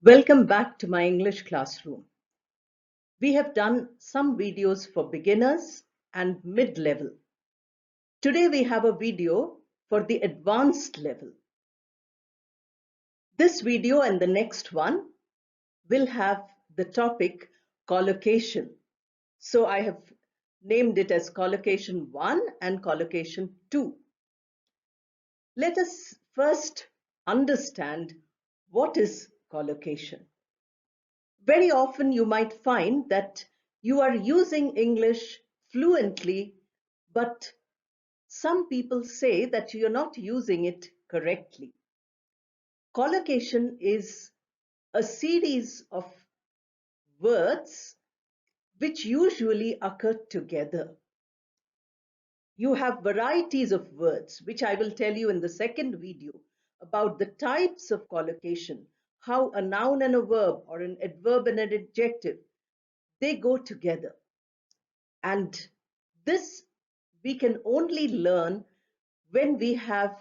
Welcome back to my English classroom. We have done some videos for beginners and mid-level. Today we have a video for the advanced level. This video and the next one will have the topic collocation. So I have named it as collocation 1 and collocation 2. Let us first understand what is collocation. Very often you might find that you are using English fluently, but some people say that you're not using it correctly. Collocation is a series of words which usually occur together. You have varieties of words, which I will tell you in the second video about the types of collocation, how a noun and a verb or an adverb and an adjective, they go together. And this we can only learn when we have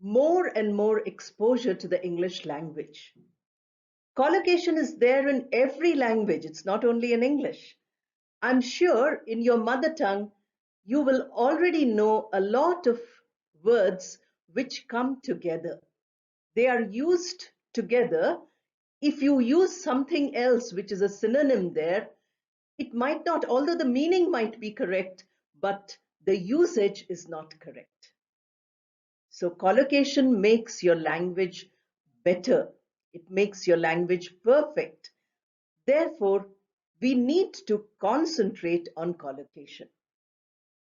more and more exposure to the English language. Collocation is there in every language. It's not only in English. I'm sure in your mother tongue, you will already know a lot of words which come together. They are used together. If you use something else, which is a synonym there, it might not, although the meaning might be correct, but the usage is not correct. So collocation makes your language better. It makes your language perfect. Therefore, we need to concentrate on collocation.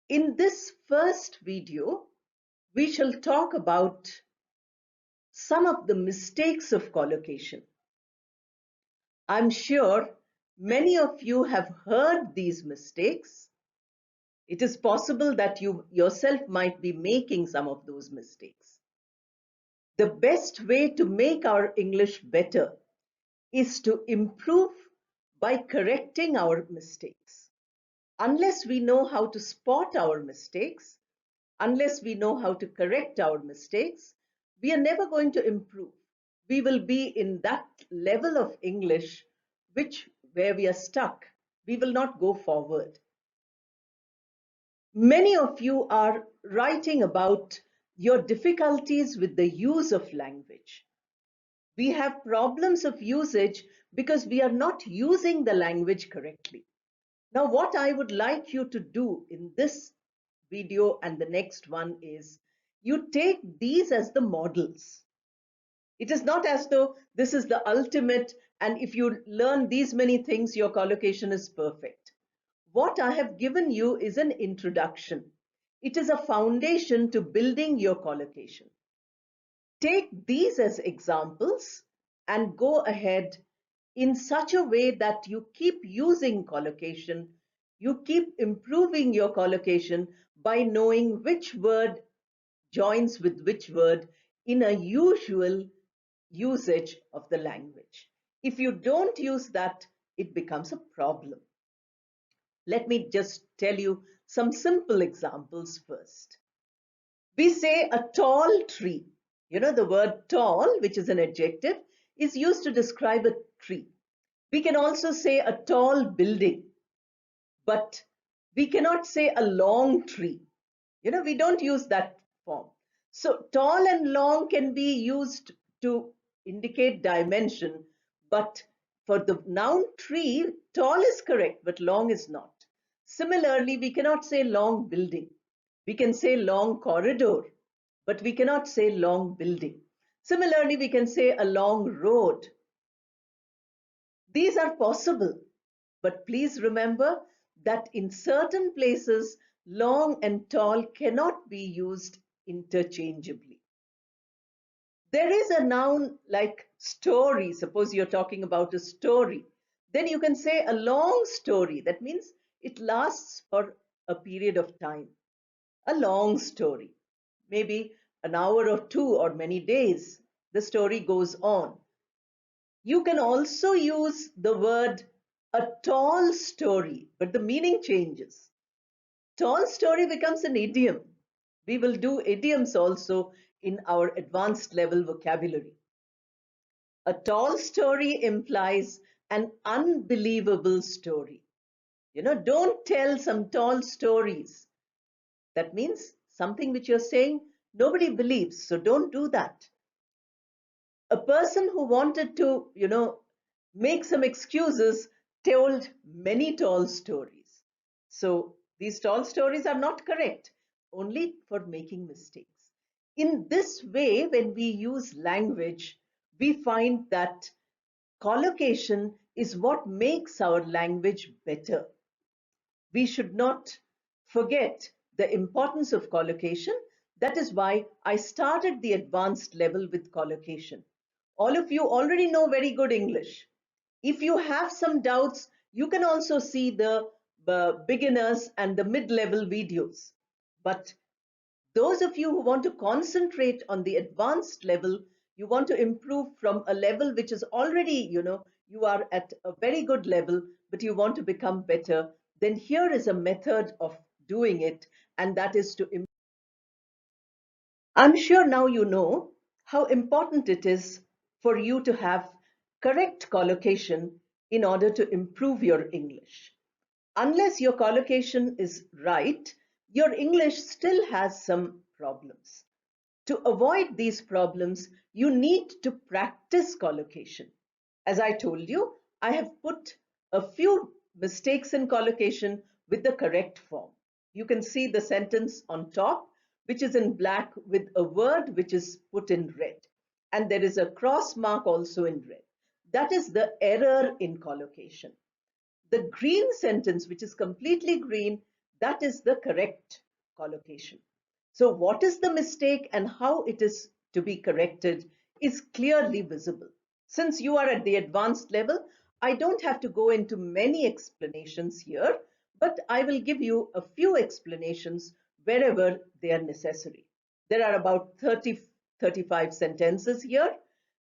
In this first video, we shall talk about some of the mistakes of collocation. I'm sure many of you have heard these mistakes. It is possible that you yourself might be making some of those mistakes. The best way to make our English better is to improve by correcting our mistakes. Unless we know how to spot our mistakes, unless we know how to correct our mistakes, we are never going to improve. We will be in that level of English where we are stuck. We will not go forward. Many of you are writing about your difficulties with the use of language. We have problems of usage because we are not using the language correctly. Now, what I would like you to do in this video and the next one is you take these as the models. It is not as though this is the ultimate, and if you learn these many things, your collocation is perfect. What I have given you is an introduction. It is a foundation to building your collocation. Take these as examples and go ahead in such a way that you keep using collocation, you keep improving your collocation by knowing which word joins with which word in a usual usage of the language. If you don't use that, it becomes a problem. Let me just tell you some simple examples first. We say a tall tree. You know, the word tall, which is an adjective, is used to describe a tree. We can also say a tall building, but we cannot say a long tree. You know, we don't use that form. So tall and long can be used to indicate dimension, but for the noun tree, tall is correct, but long is not. Similarly, we cannot say long building. We can say long corridor, but we cannot say long building. Similarly, we can say a long road. These are possible, but please remember that in certain places, long and tall cannot be used interchangeably. There is a noun like story. Suppose you're talking about a story. Then you can say a long story. That means it lasts for a period of time. A long story, maybe an hour or two or many days. The story goes on. You can also use the word a tall story, but the meaning changes. Tall story becomes an idiom. We will do idioms also in our advanced level vocabulary. A tall story implies an unbelievable story. Don't tell some tall stories. That means something which you're saying nobody believes, so don't do that. A person who wanted to, make some excuses told many tall stories. So these tall stories are not correct, only for making mistakes. In this way, when we use language, we find that collocation is what makes our language better. We should not forget the importance of collocation. That is why I started the advanced level with collocation. All of you already know very good English. If you have some doubts, you can also see the beginners and the mid-level videos. But those of you who want to concentrate on the advanced level, you want to improve from a level which is already, you are at a very good level, but you want to become better, then here is a method of doing it, and that is to improve. I'm sure now you know how important it is for you to have correct collocation in order to improve your English. Unless your collocation is right, your English still has some problems. To avoid these problems, you need to practice collocation. As I told you, I have put a few mistakes in collocation with the correct form. You can see the sentence on top, which is in black with a word which is put in red. And there is a cross mark also in red. That is the error in collocation. The green sentence, which is completely green, that is the correct collocation. So what is the mistake and how it is to be corrected is clearly visible. Since you are at the advanced level, I don't have to go into many explanations here, but I will give you a few explanations wherever they are necessary. There are about 35 sentences here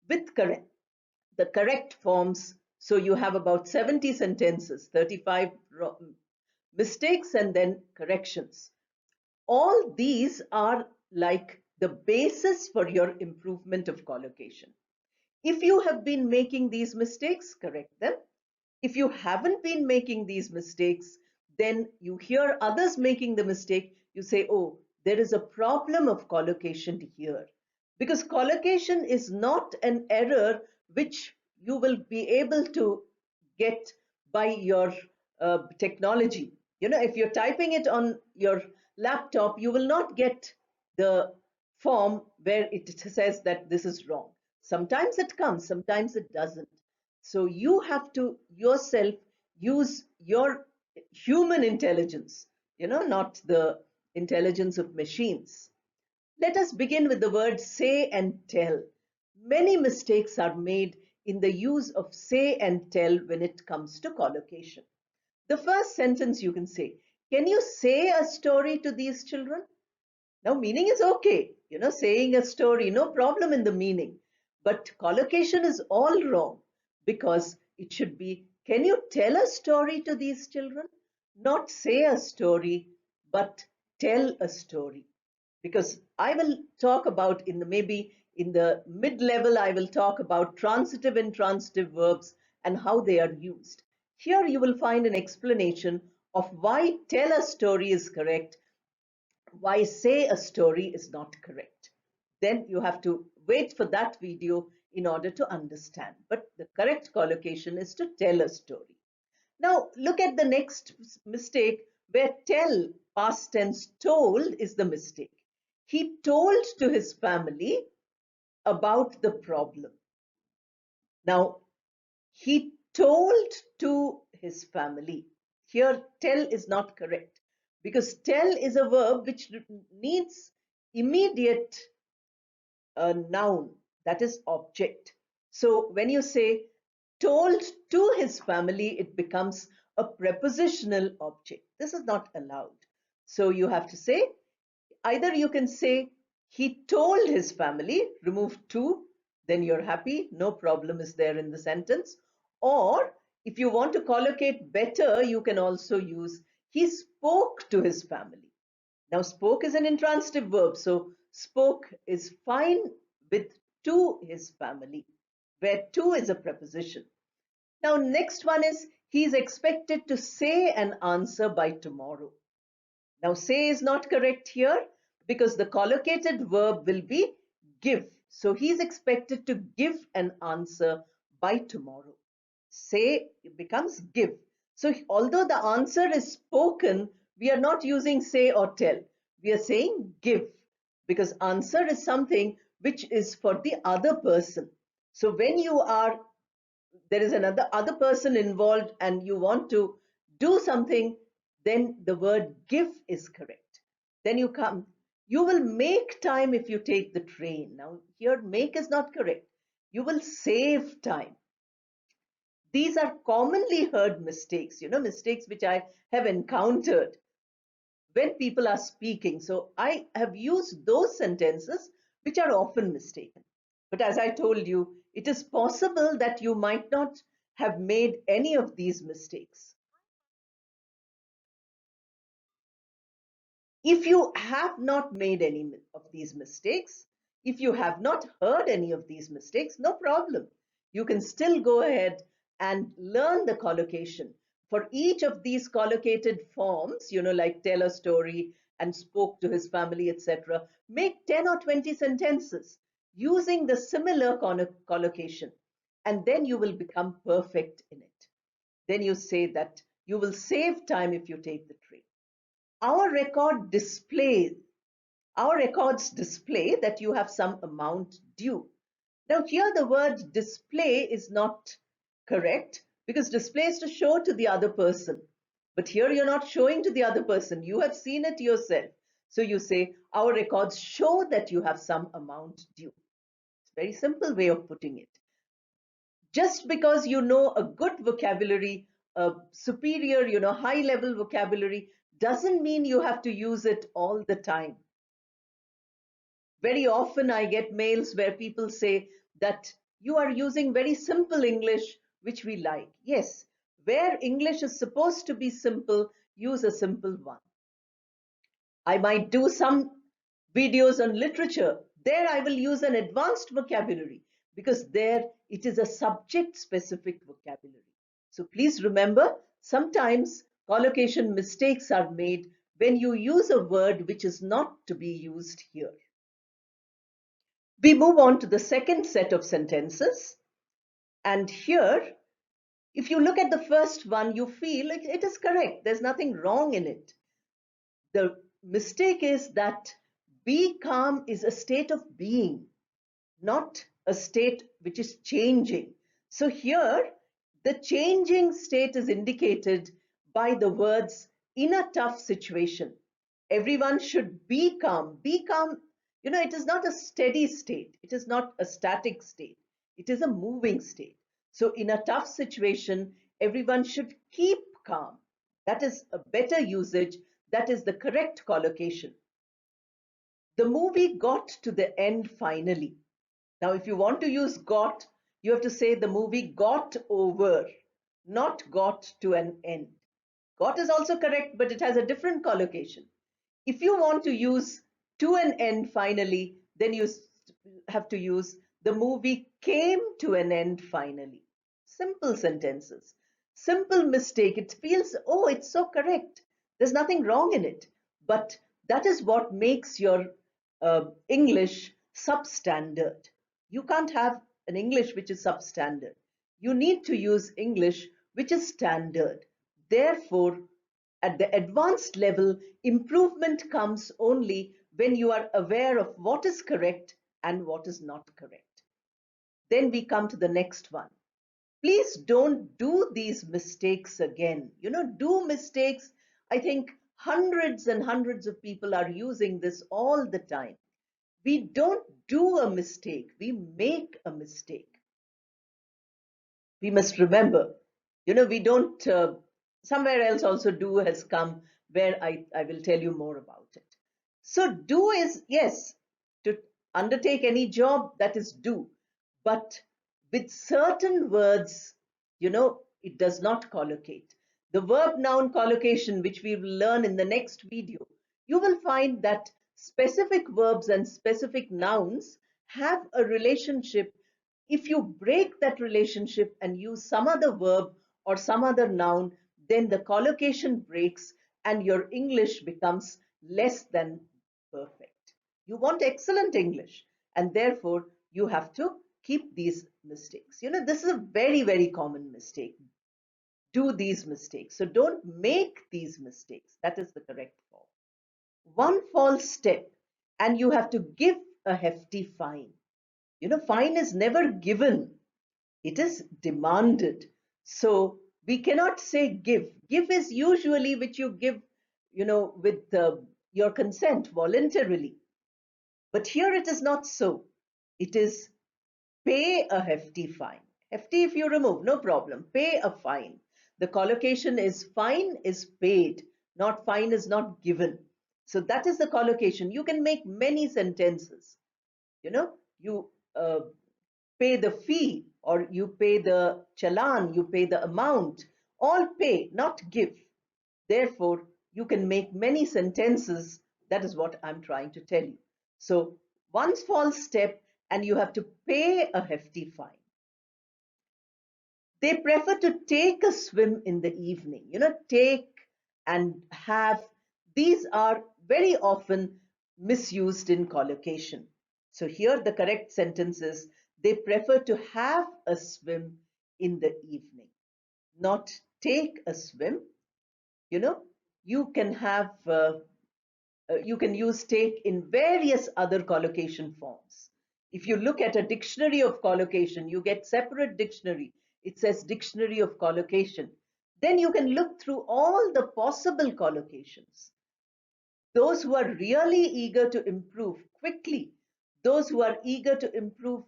with the correct forms. So you have about 70 sentences, 35 mistakes and then corrections. All these are like the basis for your improvement of collocation. If you have been making these mistakes, correct them. If you haven't been making these mistakes, then you hear others making the mistake, you say, oh, there is a problem of collocation here. Because collocation is not an error which you will be able to get by your technology. If you're typing it on your laptop, you will not get the form where it says that this is wrong. Sometimes it comes, sometimes it doesn't. So you have to yourself use your human intelligence, not the intelligence of machines. Let us begin with the word say and tell. Many mistakes are made in the use of say and tell when it comes to collocation. The first sentence you can say, can you say a story to these children? Now, meaning is okay, saying a story, no problem in the meaning. But collocation is all wrong because it should be, can you tell a story to these children? Not say a story, but tell a story. Because I will talk about maybe in the mid-level, I will talk about transitive and intransitive verbs and how they are used. Here you will find an explanation of why tell a story is correct, why say a story is not correct. Then you have to wait for that video in order to understand. But the correct collocation is to tell a story. Now look at the next mistake where tell, past tense told, is the mistake. He told to his family about the problem. Now, he told to his family. Here, tell is not correct because tell is a verb which needs immediate noun, that is object. So when you say told to his family, it becomes a prepositional object. This is not allowed. So you have to say, either you can say he told his family, remove to, then you're happy, no problem is there in the sentence. Or if you want to collocate better, you can also use he spoke to his family. Now spoke is an intransitive verb, so spoke is fine with to his family where to is a preposition. Now, next one is he is expected to say an answer by tomorrow. Now, say is not correct here because the collocated verb will be give. So, he is expected to give an answer by tomorrow. Say becomes give. So, although the answer is spoken, we are not using say or tell. We are saying give because answer is something which is for the other person. So, when there is another other person involved and you want to do something, then the word give is correct. Then you will make time if you take the train. Now here make is not correct. You will save time. These are commonly heard mistakes, mistakes which I have encountered when people are speaking. So I have used those sentences which are often mistaken. But as I told you, it is possible that you might not have made any of these mistakes. If you have not made any of these mistakes, if you have not heard any of these mistakes, no problem. You can still go ahead and learn the collocation. For each of these collocated forms, like tell a story and spoke to his family, etc., make 10 or 20 sentences using the similar collocation, and then you will become perfect in it. Then you say that you will save time if you take the train. Our records display that you have some amount due. Now here the word display is not correct because display is to show to the other person. But here you're not showing to the other person. You have seen it yourself. So you say, our records show that you have some amount due. It's a very simple way of putting it. Just because you know a good vocabulary, a superior, high level vocabulary, doesn't mean you have to use it all the time. Very often I get mails where people say that you are using very simple English, which we like. Yes, where English is supposed to be simple, use a simple one. I might do some videos on literature. There I will use an advanced vocabulary because there it is a subject specific vocabulary. So please remember, sometimes collocation mistakes are made when you use a word which is not to be used here. We move on to the second set of sentences. And here, if you look at the first one, you feel it is correct. There's nothing wrong in it. The mistake is that be calm is a state of being, not a state which is changing. So here, the changing state is indicated by the words in a tough situation. Everyone should be calm. Be calm. It is not a steady state. It is not a static state. It is a moving state. So in a tough situation, everyone should keep calm. That is a better usage. That is the correct collocation. The movie got to the end finally. Now, if you want to use got, you have to say the movie got over, not got to an end. Got is also correct, but it has a different collocation. If you want to use to an end finally, then you have to use the movie came to an end finally. Simple sentences. Simple mistake. It feels, oh, it's so correct. There's nothing wrong in it. But that is what makes your English substandard. You can't have an English which is substandard. You need to use English which is standard. Therefore, at the advanced level, improvement comes only when you are aware of what is correct and what is not correct. Then we come to the next one. Please don't do these mistakes again. Do mistakes. I think hundreds and hundreds of people are using this all the time. We don't do a mistake, we make a mistake. We must remember, we don't, somewhere else also do has come where I will tell you more about it. So do is, yes, to undertake any job, that is do. But with certain words, it does not collocate. The verb-noun collocation, which we will learn in the next video, you will find that specific verbs and specific nouns have a relationship If you break that relationship and use some other verb or some other noun, then the collocation breaks and your English becomes less than perfect. You want excellent English, and therefore you have to keep these mistakes. This is a very, very common mistake. Do these mistakes. So don't make these mistakes. That is the correct form. One false step, and you have to give a hefty fine. Fine is never given, it is demanded. So we cannot say give. Give is usually which you give, with your consent voluntarily. But here it is not so. It is pay a hefty fine. Hefty if you remove, no problem. Pay a fine. The collocation is fine is paid, not fine is not given. So that is the collocation. You can make many sentences. You pay the fee, or you pay the challan, you pay the amount. All pay, not give. Therefore, you can make many sentences. That is what I'm trying to tell you. So, one false step, and you have to pay a hefty fine. They prefer to take a swim in the evening. Take and have. These are very often misused in collocation. So here the correct sentence is, they prefer to have a swim in the evening, not take a swim. You can have you can use take in various other collocation forms. If you look at a dictionary of collocation, you get separate dictionary. It says dictionary of collocation. Then you can look through all the possible collocations. Those who are really eager to improve quickly, those who are eager to improve,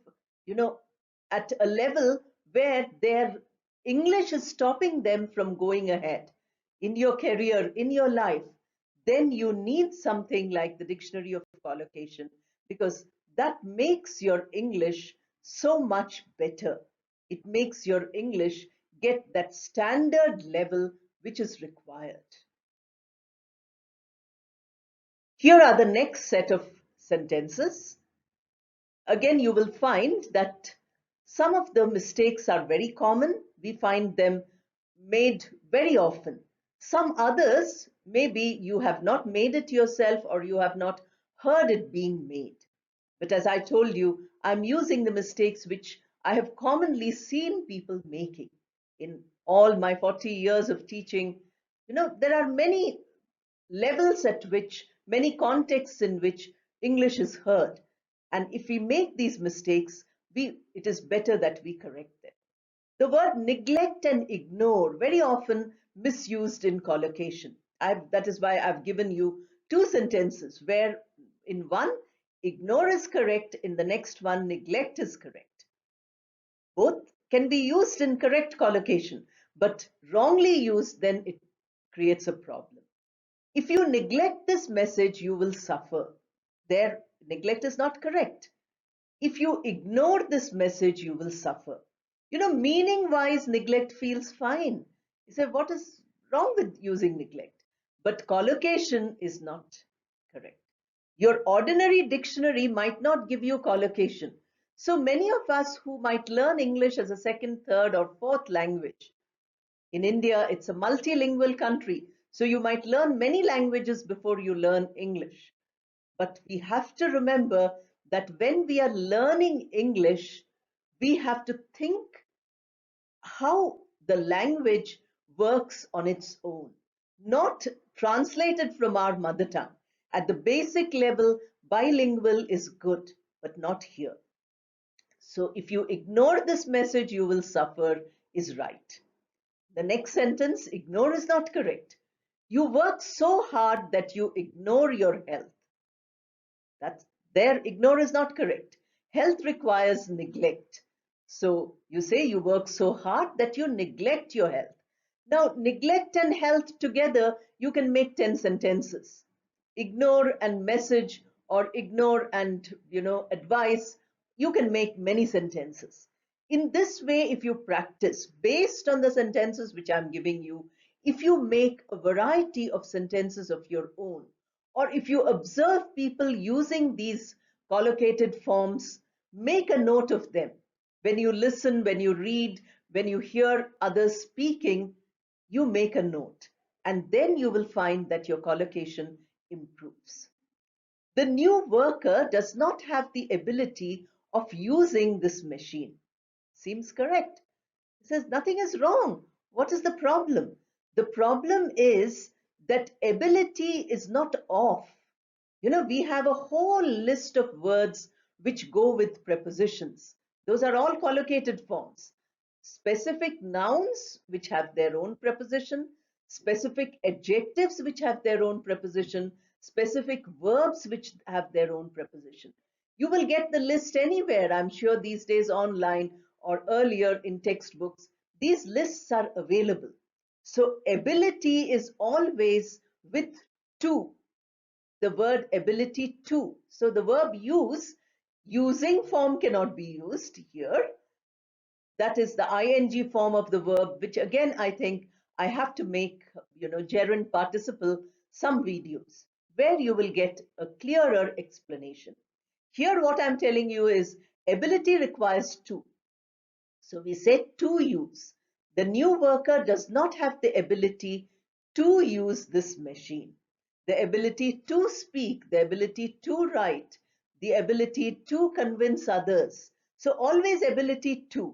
at a level where their English is stopping them from going ahead in your career, in your life, then you need something like the dictionary of collocation, because that makes your English so much better. It makes your English get that standard level which is required. Here are the next set of sentences. Again, you will find that some of the mistakes are very common. We find them made very often. Some others, maybe you have not made it yourself, or you have not heard it being made. But as I told you, I'm using the mistakes which I have commonly seen people making. In all my 40 years of teaching, there are many levels at which, many contexts in which English is heard. And if we make these mistakes, it is better that we correct them. The word neglect and ignore, very often misused in collocation. That is why I've given you two sentences where in one, ignore is correct, in the next one, neglect is correct. Both can be used in correct collocation, but wrongly used, then it creates a problem. If you neglect this message, you will suffer. There, neglect is not correct. If you ignore this message, you will suffer. Meaning-wise, neglect feels fine. You say, what is wrong with using neglect? But collocation is not correct. Your ordinary dictionary might not give you collocation. So many of us who might learn English as a second, third, or fourth language. In India, it's a multilingual country. So you might learn many languages before you learn English. But we have to remember that when we are learning English, we have to think how the language works on its own, not translated from our mother tongue. At the basic level, bilingual is good, but not here. So if you ignore this message, you will suffer is right. The next sentence, ignore is not correct. You work so hard that you ignore your health. That's there, ignore is not correct. Health requires neglect. So you say you work so hard that you neglect your health. Now, neglect and health together, you can make 10 sentences. Ignore and message, or ignore and, advice, you can make many sentences. In this way, if you practice based on the sentences which I'm giving you, if you make a variety of sentences of your own, or if you observe people using these collocated forms, make a note of them, When you listen, when you read, when you hear others speaking, you make a note, and then you will find that your collocation improves. The new worker does not have the ability of using this machine. Seems correct. He says nothing is wrong. What is the problem? The problem is that ability is not off. We have a whole list of words which go with prepositions. Those are all collocated forms. Specific nouns which have their own preposition, specific adjectives which have their own preposition, specific verbs which have their own preposition. You will get the list anywhere, I'm sure these days online or earlier in textbooks. These lists are available. So ability is always with to, the word ability to. So the verb use, using form cannot be used here. That is the ing form of the verb, which again I think I have to make, gerund participle, some videos where you will get a clearer explanation. Here what I'm telling you is ability requires to. So we say to use. The new worker does not have the ability to use this machine. The ability to speak, the ability to write, the ability to convince others. So always ability to,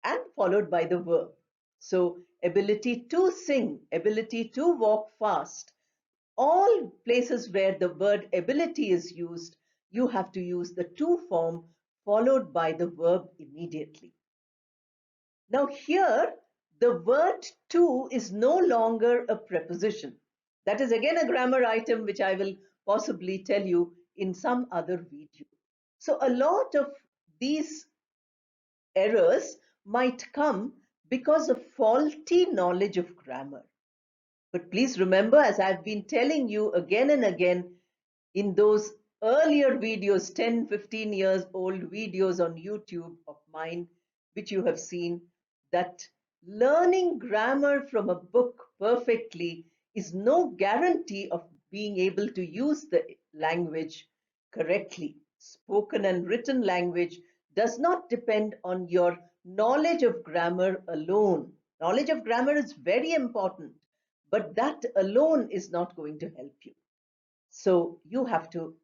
and followed by the verb. So ability to sing, ability to walk fast. All places where the word ability is used, you have to use the to form followed by the verb immediately. Now here, the word to is no longer a preposition. That is again a grammar item which I will possibly tell you in some other video. So a lot of these errors might come because of faulty knowledge of grammar. But please remember, as I've been telling you again and again in those earlier videos, 10, 15 years old videos on YouTube of mine, which you have seen, that learning grammar from a book perfectly is no guarantee of being able to use the language correctly. Spoken and written language does not depend on your knowledge of grammar alone. Knowledge of grammar is very important, but that alone is not going to help you. So you have to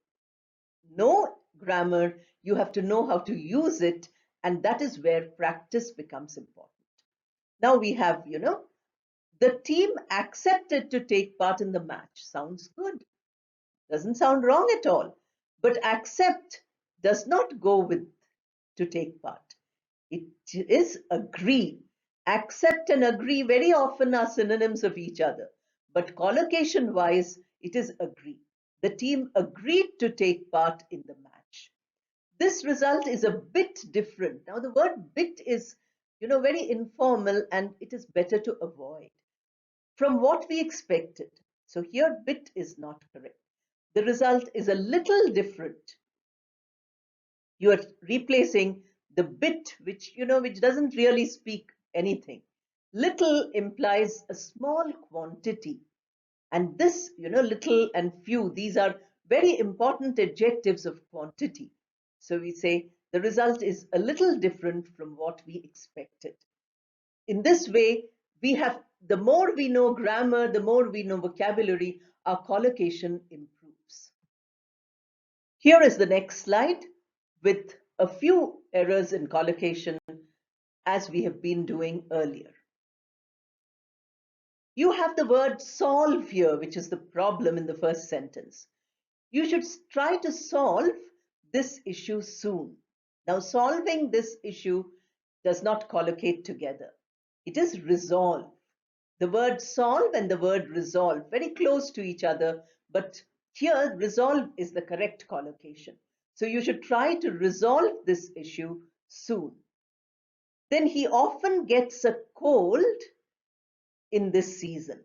know grammar, you have to know how to use it, and that is where practice becomes important. Now we have, the team accepted to take part in the match. Sounds good. Doesn't sound wrong at all. But accept does not go with to take part. It is agree. Accept and agree very often are synonyms of each other. But collocation wise, it is agree. The team agreed to take part in the match. This result is a bit different. Now the word bit is, very informal, and it is better to avoid from what we expected. So here bit is not correct. The result is a little different. You are replacing the bit, which doesn't really speak anything. Little implies a small quantity. And this, little and few, these are very important adjectives of quantity. So we say the result is a little different from what we expected. In this way, we have, the more we know grammar, the more we know vocabulary, our collocation improves. Here is the next slide with a few errors in collocation as we have been doing earlier. You have the word solve here, which is the problem in the first sentence. You should try to solve this issue soon. Now, solving this issue does not collocate together. It is resolve. The word solve and the word resolve, very close to each other, but here resolve is the correct collocation. So you should try to resolve this issue soon. Then he often gets a cold in this season.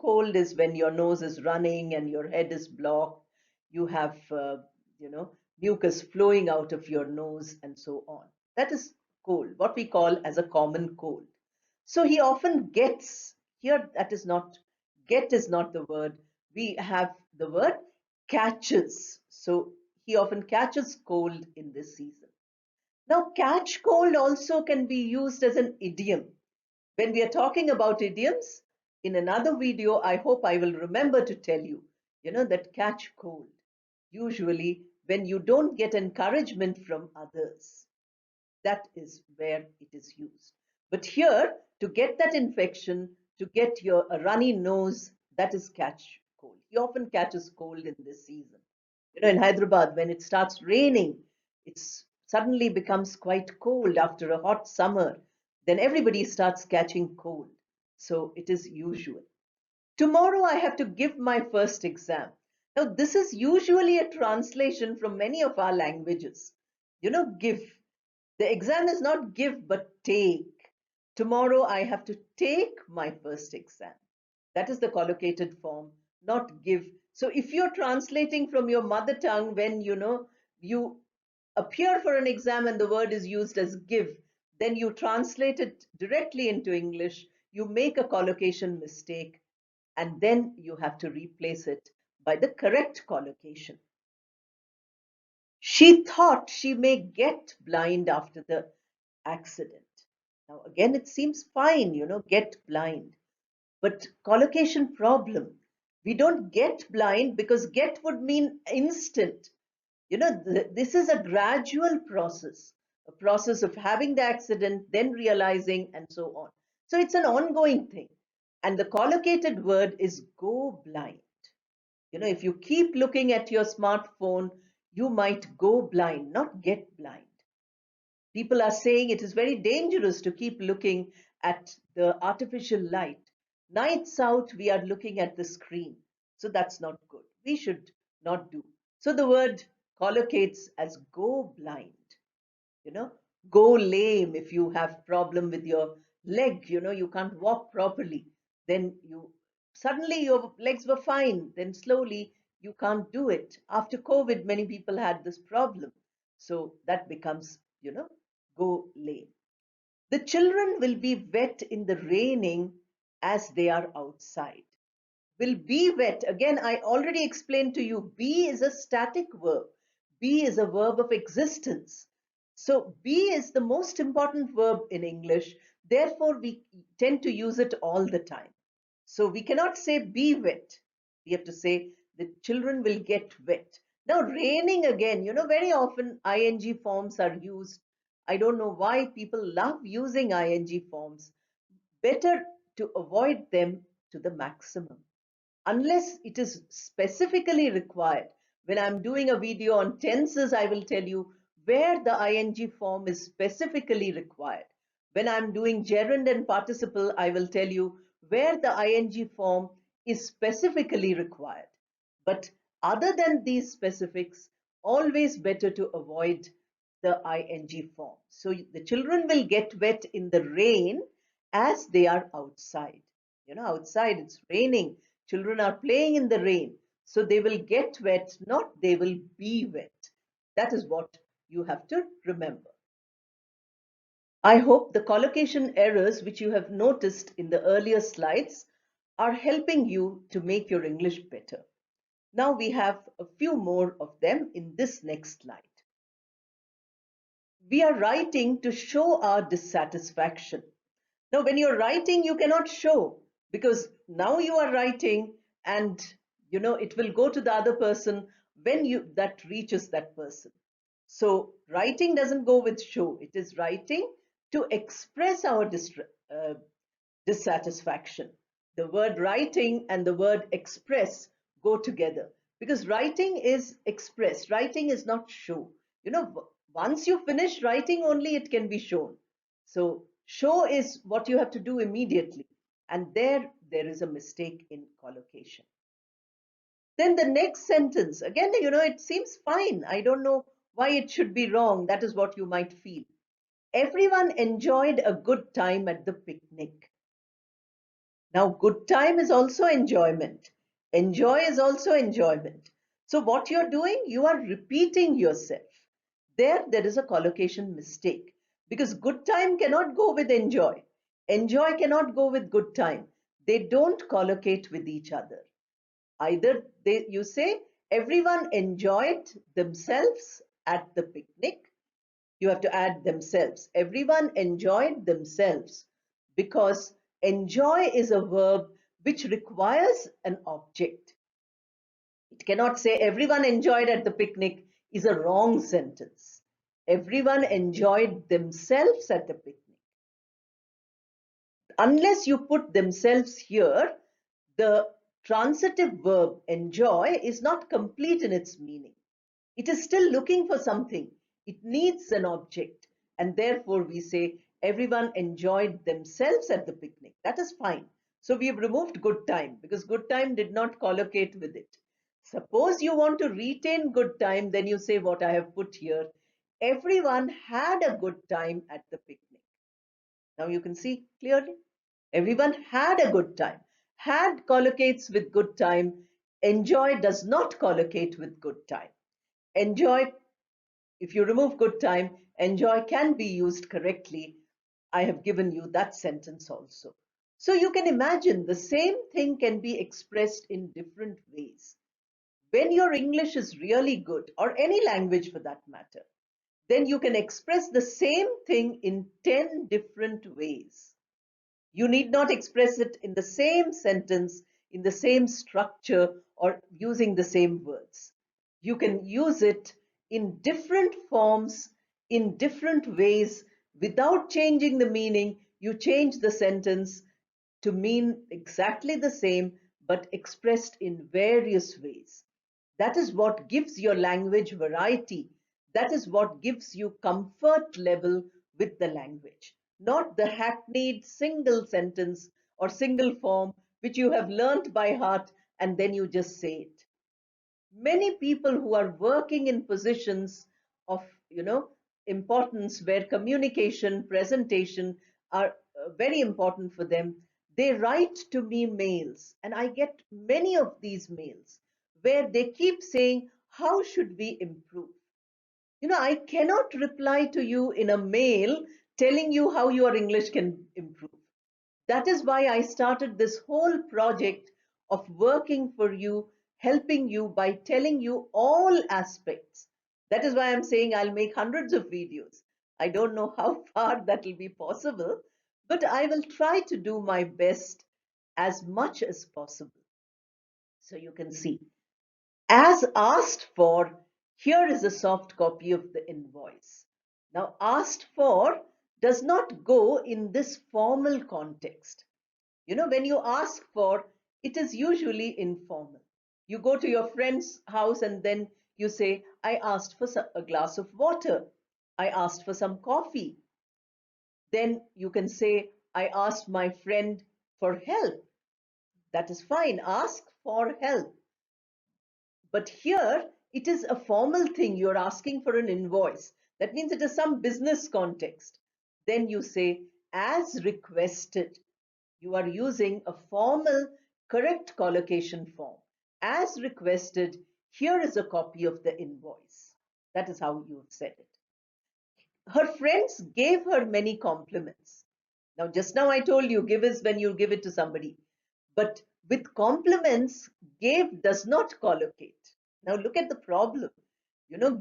Cold is when your nose is running and your head is blocked. You have, mucus flowing out of your nose and so on. That is cold, what we call as a common cold. So he often gets, here that is not, get is not the word. We have the word catches. So he often catches cold in this season. Now, catch cold also can be used as an idiom. When we are talking about idioms, in another video, I hope I will remember to tell you, that catch cold. Usually, when you don't get encouragement from others, that is where it is used. But here, to get that infection, to get a runny nose, that is catch cold. He often catches cold in this season. In Hyderabad, when it starts raining, it suddenly becomes quite cold after a hot summer. Then everybody starts catching cold. So it is usual. Tomorrow I have to give my first exam. Now, this is usually a translation from many of our languages. Give. The exam is not give but take. Tomorrow I have to take my first exam. That is the collocated form, not give. So if you're translating from your mother tongue when you appear for an exam and the word is used as give, then you translate it directly into English, you make a collocation mistake, and then you have to replace it by the correct collocation. She thought she may get blind after the accident. Now, again, it seems fine, get blind. But collocation problem. We don't get blind because get would mean instant. This is a gradual process, a process of having the accident, then realizing, and so on. So it's an ongoing thing. And the collocated word is go blind. If you keep looking at your smartphone, you might go blind, not get blind. People are saying it is very dangerous to keep looking at the artificial light. Nights out, we are looking at the screen. So that's not good. We should not do. So the word collocates as go blind, you know, go lame if you have problem with your leg, you can't walk properly. Then you suddenly your legs were fine. Then slowly you can't do it. After COVID, many people had this problem. So that becomes, go lame. The children will be wet in the raining as they are outside. Will be wet. Again, I already explained to you, be is a static verb. Be is a verb of existence. So be is the most important verb in English. Therefore, we tend to use it all the time. So we cannot say be wet. We have to say the children will get wet. Now, raining again, very often ing forms are used. I don't know why people love using ing forms. Better to avoid them to the maximum unless it is specifically required. When I'm doing a video on tenses, I will tell you where the ing form is specifically required. When I'm doing gerund and participle, I will tell you where the ing form is specifically required. But other than these specifics, always better to avoid the ing form. So the children will get wet in the rain as they are outside. Outside it's raining. Children are playing in the rain. So they will get wet, not they will be wet. That is what you have to remember. I hope the collocation errors which you have noticed in the earlier slides are helping you to make your English better. Now we have a few more of them in this next slide. We are writing to show our dissatisfaction. Now, when you're writing, you cannot show because now you are writing and it will go to the other person when that reaches that person. So writing doesn't go with show. It is writing to express our dissatisfaction. The word writing and the word express go together because writing is express. Writing is not show. Once you finish writing only it can be shown. So show is what you have to do immediately. And there is a mistake in collocation. Then the next sentence, again, it seems fine. I don't know why it should be wrong. That is what you might feel. Everyone enjoyed a good time at the picnic. Now, good time is also enjoyment. Enjoy is also enjoyment. So what you're doing, you are repeating yourself. There is a collocation mistake because good time cannot go with enjoy. Enjoy cannot go with good time. They don't collocate with each other. Either you say everyone enjoyed themselves at the picnic, You have to add themselves. Everyone enjoyed themselves, because enjoy is a verb which requires an object. It cannot say everyone enjoyed at the picnic is a wrong sentence. Everyone enjoyed themselves at the picnic. Unless you put themselves here, the transitive verb enjoy is not complete in its meaning. It is still looking for something. It needs an object. And therefore we say everyone enjoyed themselves at the picnic. That is fine. So we have removed good time because good time did not collocate with it. Suppose you want to retain good time, then you say what I have put here. Everyone had a good time at the picnic. Now you can see clearly. Everyone had a good time. Had collocates with good time. Enjoy does not collocate with good time. Enjoy, if you remove good time, enjoy can be used correctly. I have given you that sentence also. So you can imagine the same thing can be expressed in different ways. When your English is really good, or any language for that matter, then you can express the same thing in 10 different ways. You need not express it in the same sentence, in the same structure, or using the same words. You can use it in different forms, in different ways, without changing the meaning. You change the sentence to mean exactly the same, but expressed in various ways. That is what gives your language variety. That is what gives you comfort level with the language, not the hackneyed single sentence or single form which you have learnt by heart and then you just say it. Many people who are working in positions of, importance, where communication, presentation are very important for them, they write to me mails, and I get many of these mails where they keep saying, how should we improve? I cannot reply to you in a mail telling you how your English can improve. That is why I started this whole project of working for you, helping you by telling you all aspects. That is why I'm saying I'll make hundreds of videos. I don't know how far that will be possible, but I will try to do my best as much as possible. So you can see, as asked for, here is a soft copy of the invoice. Now, asked for does not go in this formal context. When you ask for, it is usually informal. You go to your friend's house and then you say, I asked for a glass of water. I asked for some coffee. Then you can say, I asked my friend for help. That is fine. Ask for help. But here, it is a formal thing. You're asking for an invoice. That means it is some business context. Then you say, as requested. You are using a formal, correct collocation form. As requested, here is a copy of the invoice. That is how you have said it. Her friends gave her many compliments. Now, just now I told you, give is when you give it to somebody. But with compliments, gave does not collocate. Now, look at the problem.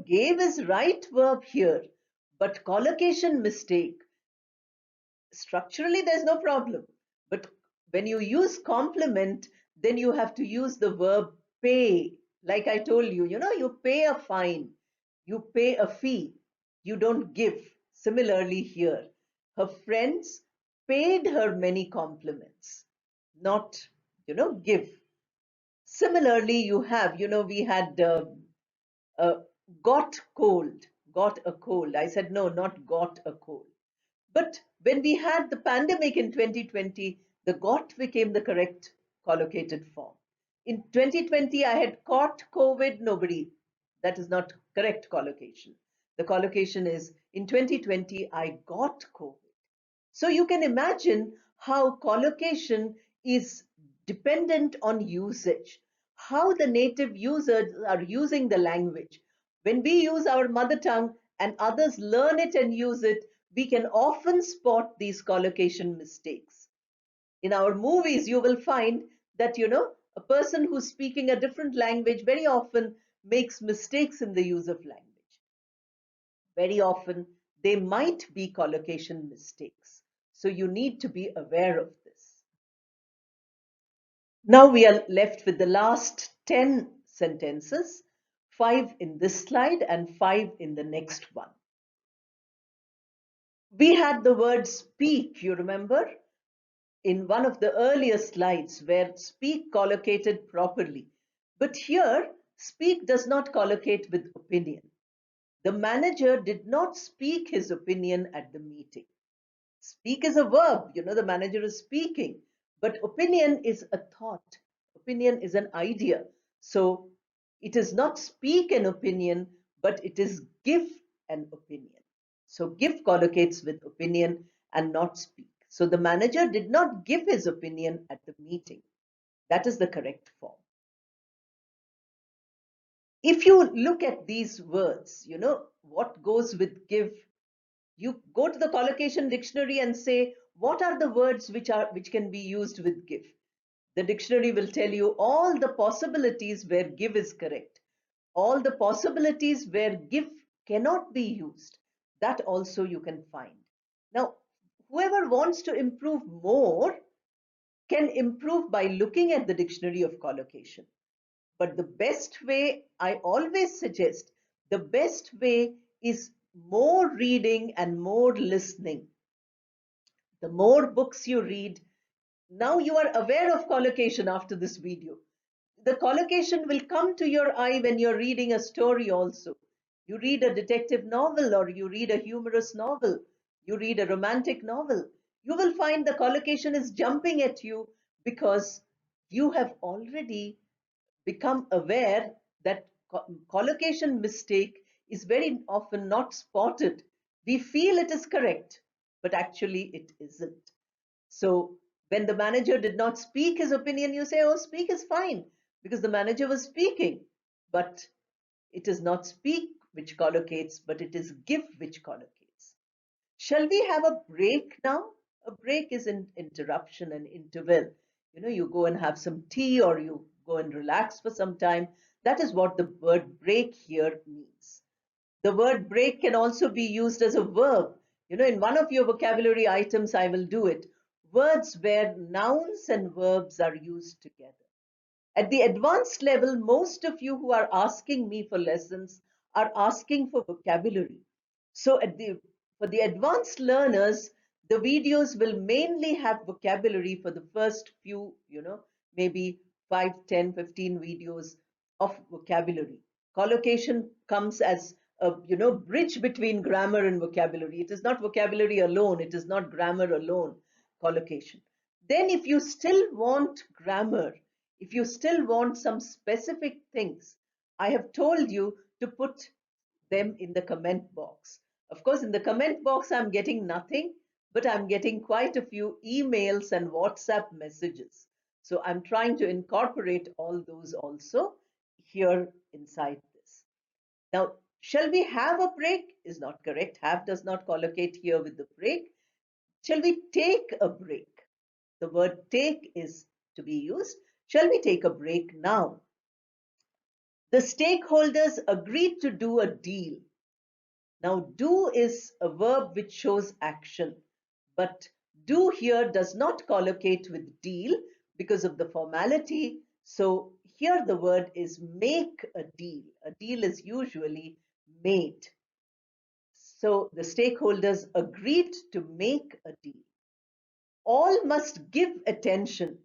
Gave is right verb here, but collocation mistake. Structurally, there's no problem. But when you use complement, then you have to use the verb pay. Like I told you, you pay a fine, you pay a fee, you don't give. Similarly, here, her friends paid her many compliments, not, give. Similarly, you have, we had uh, got cold, got a cold. I said, no, not got a cold. But when we had the pandemic in 2020, the got became the correct collocated form. In 2020, I had caught COVID, nobody. That is not correct collocation. The collocation is in 2020, I got COVID. So you can imagine how collocation is dependent on usage, how the native users are using the language. When we use our mother tongue and others learn it and use it, we can often spot these collocation mistakes. In our movies, you will find that, a person who's speaking a different language very often makes mistakes in the use of language. Very often they might be collocation mistakes. So you need to be aware of this. Now we are left with the last 10 sentences, 5 in this slide and 5 in the next one. We had the word speak, you remember, in one of the earlier slides where speak collocated properly. But here, speak does not collocate with opinion. The manager did not speak his opinion at the meeting. Speak is a verb, the manager is speaking, but opinion is a thought. Opinion is an idea. So it is not speak an opinion, but it is give an opinion. So give collocates with opinion and not speak. So the manager did not give his opinion at the meeting. That is the correct form. If you look at these words, what goes with give, you go to the collocation dictionary and say, what are the words which can be used with give? The dictionary will tell you all the possibilities where give is correct, all the possibilities where give cannot be used. That also you can find. Now, whoever wants to improve more can improve by looking at the dictionary of collocation. But the best way, I always suggest, the best way is more reading and more listening. The more books you read, now you are aware of collocation after this video. The collocation will come to your eye when you're reading a story also. You read a detective novel or you read a humorous novel, you read a romantic novel. You will find the collocation is jumping at you because you have already become aware that collocation mistake is very often not spotted. We feel it is correct, but actually it isn't. So when the manager did not speak his opinion, you say, oh, speak is fine because the manager was speaking. But it is not speak which collocates, but it is give which collocates. Shall we have a break now? A break is an interruption, an interval. You go and have some tea or you go and relax for some time. That is what the word break here means. The word break can also be used as a verb. In one of your vocabulary items, I will do it. Words where nouns and verbs are used together. At the advanced level, most of you who are asking me for lessons are asking for vocabulary. So for the advanced learners, the videos will mainly have vocabulary for the first few, maybe 5, 10, 15 videos of vocabulary. Collocation comes as a, bridge between grammar and vocabulary. It is not vocabulary alone. It is not grammar alone, collocation. Then if you still want grammar, if you still want some specific things, I have told you to put them in the comment box. Of course, in the comment box, I'm getting nothing, but I'm getting quite a few emails and WhatsApp messages. So I'm trying to incorporate all those also here inside this. Now, shall we have a break? Is not correct. Have does not collocate here with the break. Shall we take a break? The word take is to be used. Shall we take a break now? The stakeholders agreed to do a deal. Now, do is a verb which shows action, but do here does not collocate with deal because of the formality. So here the word is make a deal. A deal is usually made. So the stakeholders agreed to make a deal. All must give attention.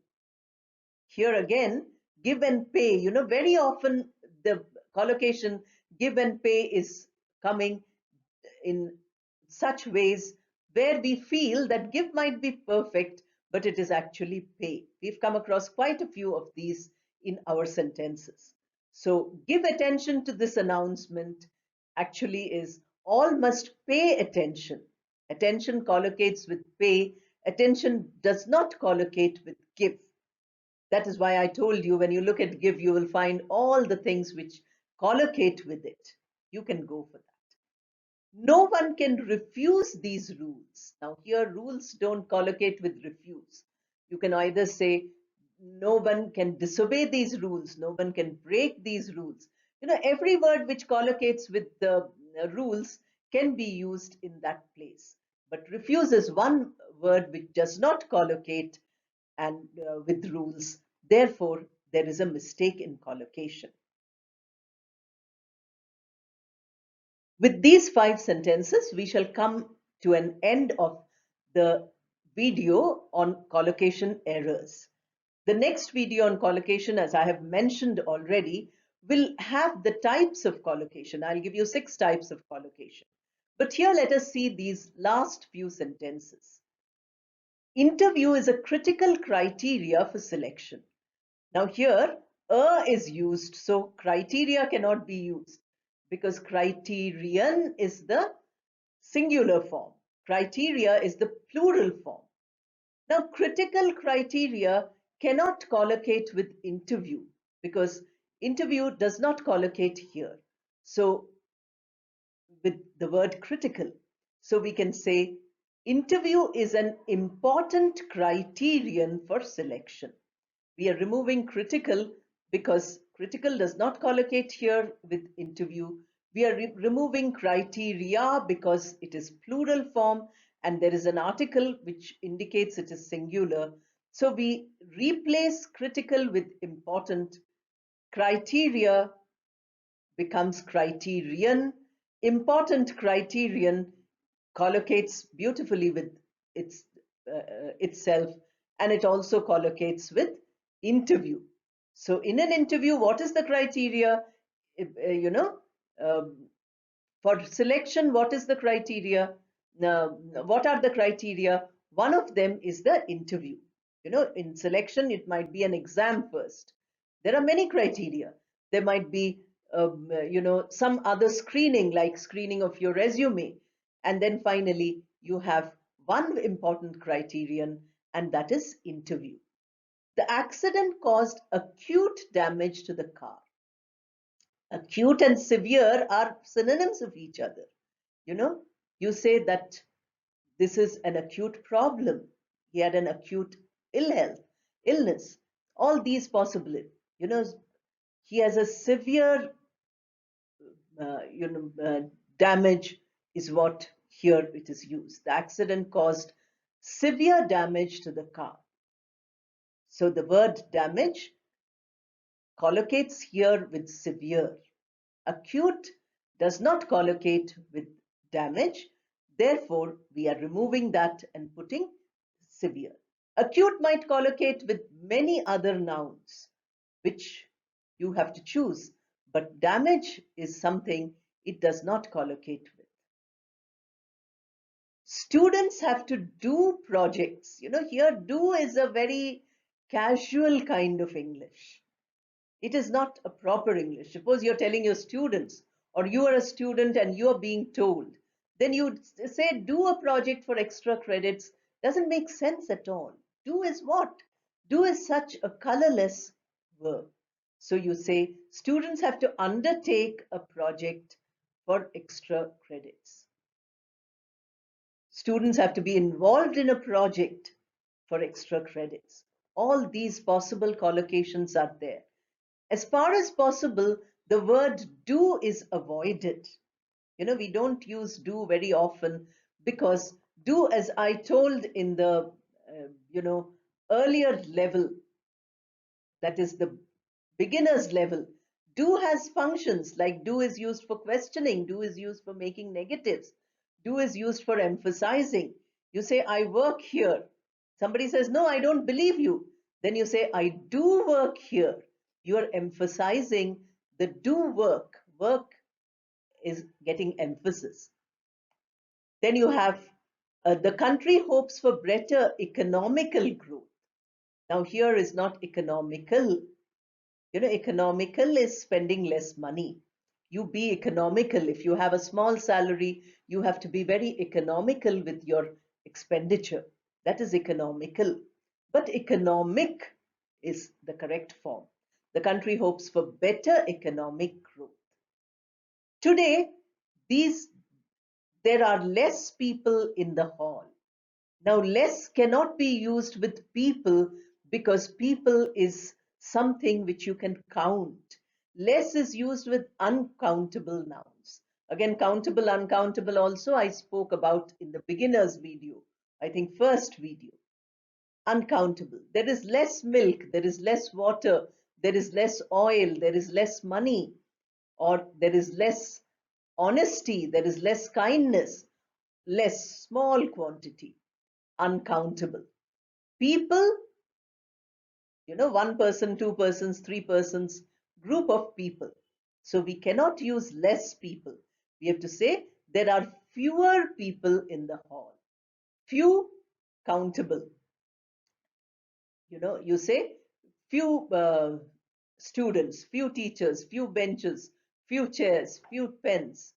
Here again, give and pay. Very often the collocation give and pay is coming in such ways where we feel that give might be perfect, but it is actually pay. We've come across quite a few of these in our sentences. So give attention to this announcement actually is all must pay attention. Attention collocates with pay. Attention does not collocate with give. That is why I told you when you look at give, you will find all the things which collocate with it. You can go for that. No one can refuse these rules. Now here rules don't collocate with refuse. You can either say no one can disobey these rules, no one can break these rules. Every word which collocates with the rules can be used in that place. But refuse is one word which does not collocate and with rules. Therefore, there is a mistake in collocation. With these 5 sentences, we shall come to an end of the video on collocation errors. The next video on collocation, as I have mentioned already, will have the types of collocation. I'll give you 6 types of collocation. But here let us see these last few sentences. Interview is a critical criteria for selection. Now here, is used, so criteria cannot be used because criterion is the singular form. Criteria is the plural form. Now, critical criteria cannot collocate with interview because interview does not collocate here. So, with the word critical, so we can say interview is an important criterion for selection. We are removing critical because critical does not collocate here with interview. We are removing criteria because it is plural form and there is an article which indicates it is singular. So we replace critical with important. Criteria becomes criterion. Important criterion collocates beautifully with itself, and it also collocates with interview. So in an interview, what is the criteria? You know, um, for selection, what is the criteria? What are the criteria? One of them is the interview. You know, in selection, it might be an exam first. There are many criteria. There might be, some other screening, like screening of your resume. And then finally, you have one important criterion, and that is interview. The accident caused acute damage to the car. Acute and severe are synonyms of each other. You know, you say that this is an acute problem. He had an acute illness. All these possible. You know, he has a severe, damage is what here it is used. The accident caused severe damage to the car. So the word damage collocates here with severe. Acute does not collocate with damage. Therefore, we are removing that and putting severe. Acute might collocate with many other nouns, which you have to choose, but damage is something it does not collocate with. Students have to do projects. You know, here do is a very casual kind of English. It is not a proper English. Suppose you're telling your students, or you are a student and you are being told, then you say do a project for extra credits. Doesn't make sense at all. Do is what? Do is such a colorless verb. So you say students have to undertake a project for extra credits. Students have to be involved in a project for extra credits. All these possible collocations are there. As far as possible, the word do is avoided. You know, we don't use do very often because do, as I told in the, earlier level, that is the beginner's level, do has functions like do is used for questioning, do is used for making negatives, do is used for emphasizing. You say, I work here. Somebody says, no, I don't believe you. Then you say, I do work here. You are emphasizing the do work. Work is getting emphasis. Then you have the country hopes for better economical growth. Now, here is not economical. You know, economical is spending less money. You be economical. If you have a small salary, you have to be very economical with your expenditure. That is economical. But economic is the correct form. The country hopes for better economic growth. Today, there are less people in the hall. Now, less cannot be used with people because people is something which you can count. Less is used with uncountable nouns. Again, countable, uncountable also I spoke about in the beginner's video. I think first video. Uncountable. There is less milk, there is less water, there is less oil, there is less money, or there is less honesty, there is less kindness, less, small quantity. Uncountable. People, one person, two persons, three persons, group of people. So we cannot use less people. We have to say there are fewer people in the hall. Few, countable. You say few students, few teachers, few benches, few chairs, few pens,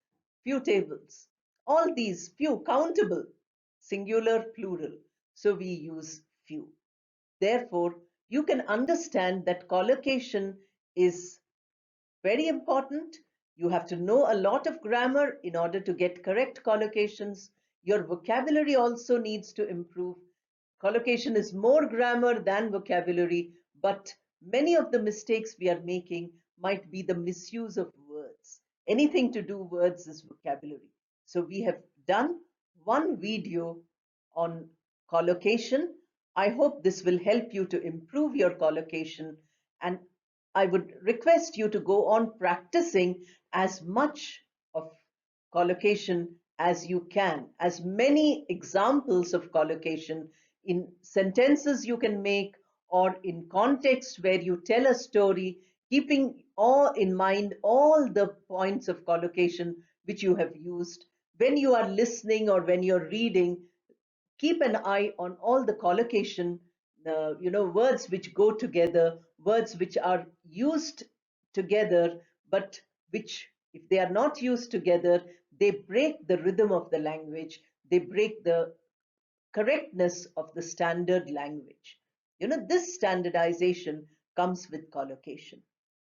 few tables. All these few, countable, singular, plural. So we use few. Therefore, you can understand that collocation is very important. You have to know a lot of grammar in order to get correct collocations. Your vocabulary also needs to improve. Collocation is more grammar than vocabulary, but many of the mistakes we are making might be the misuse of words. Anything to do words is vocabulary. So we have done one video on collocation. I hope this will help you to improve your collocation, and I would request you to go on practicing as much of collocation as you can, as many examples of collocation in sentences you can make, or in context where you tell a story, keeping all in mind all the points of collocation which you have used. When you are listening or when you're reading, keep an eye on all the collocation, words which go together, words which are used together, but which, if they are not used together, they break the rhythm of the language, they break the correctness of the standard language. This standardization comes with collocation.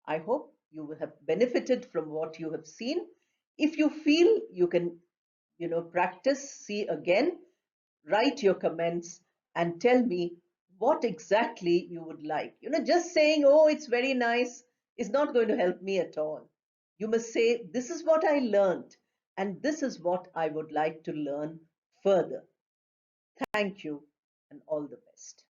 I hope you will have benefited from what you have seen. If you feel you can, practice, see again, write your comments and tell me what exactly you would like. Just saying, oh, it's very nice is not going to help me at all. You must say, this is what I learned, and this is what I would like to learn further. Thank you, and all the best.